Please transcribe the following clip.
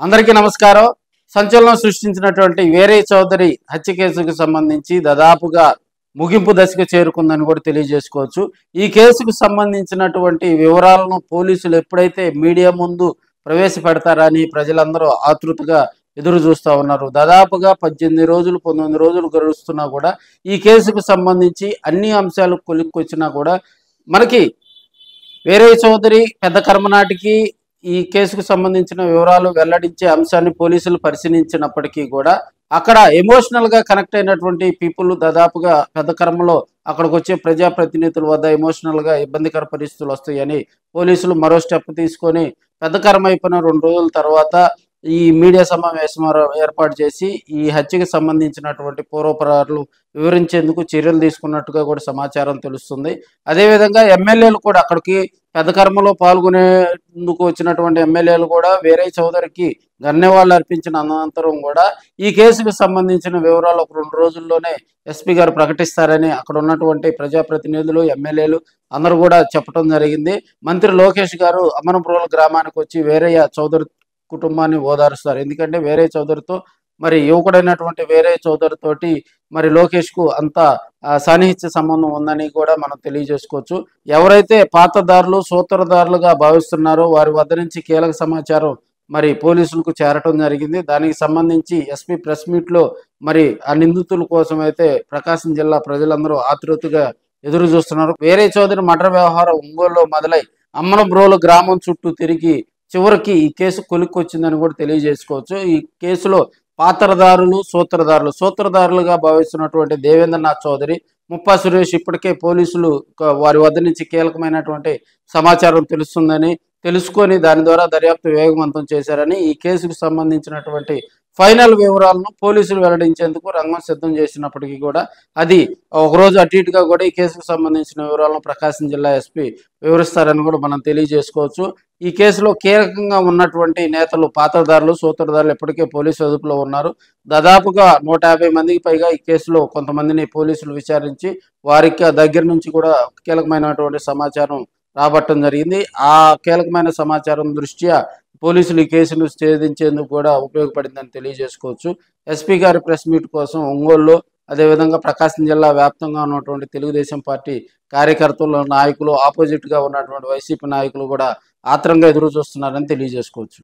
అందరికీ నమస్కారం. సంచలనం సృష్టించినటువంటి వీరయ్య చౌదరి హత్య కేసుకు సంబంధించి దాదాపుగా ముగింపు దశకు చేరుకుందని కూడా తెలియజేసుకోవచ్చు. ఈ కేసుకు సంబంధించినటువంటి వివరాలను పోలీసులు ఎప్పుడైతే మీడియా ముందు ప్రవేశపెడతారని ప్రజలందరూ ఆతృతగా ఎదురు చూస్తూ ఉన్నారు. దాదాపుగా 18 రోజులు 19 రోజులు గడుస్తున్నా కూడా ఈ కేసుకు సంబంధించి అన్ని అంశాలు కొలిక్కొచ్చినా కూడా మనకి వీరయ్య చౌదరి పెద్ద కర్మనాటికి ఈ కేసుకు సంబంధించిన వివరాలు వెల్లడించే అంశాన్ని పోలీసులు పరిశీలించినప్పటికీ కూడా అక్కడ ఎమోషనల్ గా కనెక్ట్ అయినటువంటి పీపుల్ దాదాపుగా పెద్ద కర్మలో అక్కడికి వచ్చే ప్రజాప్రతినిధుల వద్ద ఎమోషనల్ గా ఇబ్బందికర పరిస్థితులు వస్తాయని పోలీసులు మరో స్టెప్ తీసుకొని పెద్ద కర్మ అయిపోయిన 2 రోజుల తర్వాత ఈ మీడియా సమావేశం ఏర్పాటు చేసి ఈ హత్యకు సంబంధించినటువంటి పూర్వపరాలు వివరించేందుకు చర్యలు తీసుకున్నట్టుగా కూడా సమాచారం తెలుస్తుంది. అదేవిధంగా ఎమ్మెల్యేలు కూడా అక్కడికి పెద్ద కర్మలో పాల్గొనేందుకు వచ్చినటువంటి ఎమ్మెల్యేలు కూడా వీరయ్య చౌదరికి ధన్యవాదాలు అర్పించిన అనంతరం కూడా ఈ కేసుకు సంబంధించిన వివరాలు ఒక 2 రోజుల్లోనే ఎస్పీ గారు ప్రకటిస్తారని అక్కడ ఉన్నటువంటి ప్రజాప్రతినిధులు ఎమ్మెల్యేలు అందరూ కూడా చెప్పడం జరిగింది. మంత్రి లోకేష్ గారు అమనపురం గ్రామానికి వచ్చి వీరయ్య చౌదరి కుటుంబాన్ని ఓదారుస్తారు. ఎందుకంటే వీరయ్య చౌదరితో మరి యువకుడైనటువంటి వీరయ్య చౌదరితోటి మరి లోకేష్ కు అంత సాన్నిహిత్య సంబంధం ఉందని కూడా మనం తెలియజేసుకోవచ్చు. ఎవరైతే పాతదారులు సూత్రధారులుగా భావిస్తున్నారో వారి వద్ద నుంచి కీలక సమాచారం మరి పోలీసులకు చేరటం జరిగింది. దానికి సంబంధించి ఎస్పీ ప్రెస్ మీట్ లో మరి ఆ నిందితుల కోసం అయితే ప్రకాశం జిల్లా ప్రజలందరూ ఆతృతగా ఎదురు చూస్తున్నారు. వీరయ్య చౌదరి మర్డర్ వ్యవహారం ఒంగోలులో మొదలై అమ్మనబ్రోలు గ్రామం చుట్టూ తిరిగి చివరికి ఈ కేసు కొలిక్కొచ్చిందని కూడా తెలియజేసుకోవచ్చు. ఈ కేసులో పాత్రదారులు సూత్రధారులుగా భావిస్తున్నటువంటి దేవేంద్రనాథ్ చౌదరి, ముప్పా సురేష్ ఇప్పటికే పోలీసులు వారి వద్ద నుంచి కీలకమైనటువంటి సమాచారం తెలుసుకొని దాని ద్వారా దర్యాప్తు వేగవంతం చేశారని ఈ కేసుకు సంబంధించినటువంటి ఫైనల్ వివరాలను పోలీసులు వెల్లడించేందుకు రంగం సిద్ధం చేసినప్పటికీ కూడా అది ఒకరోజు అటు ఇటుగా కూడా ఈ కేసుకు సంబంధించిన వివరాలను ప్రకాశం జిల్లా ఎస్పీ వివరిస్తారని కూడా మనం తెలియజేసుకోవచ్చు. ఈ కేసులో కీలకంగా ఉన్నటువంటి నేతలు పాత్రదారులు సూత్రధారులు ఇప్పటికే పోలీసు అదుపులో ఉన్నారు. దాదాపుగా 150 మందికి పైగా ఈ కేసులో కొంతమందిని పోలీసులు విచారించి వారికి దగ్గర నుంచి కూడా కీలకమైనటువంటి సమాచారం రాబట్టడం జరిగింది. ఆ కీలకమైన సమాచారం దృష్ట్యా పోలీసులు ఈ కేసును ఛేదించేందుకు కూడా ఉపయోగపడిందని తెలియజేసుకోవచ్చు. ఎస్పీ గారి ప్రెస్ మీట్ కోసం ఒంగోలులో అదేవిధంగా ప్రకాశం జిల్లా వ్యాప్తంగా ఉన్నటువంటి తెలుగుదేశం పార్టీ కార్యకర్తలు నాయకులు ఆపోజిట్ గా ఉన్నటువంటి వైసీపీ నాయకులు కూడా ఆత్రంగా ఎదురు చూస్తున్నారని తెలియజేసుకోవచ్చు.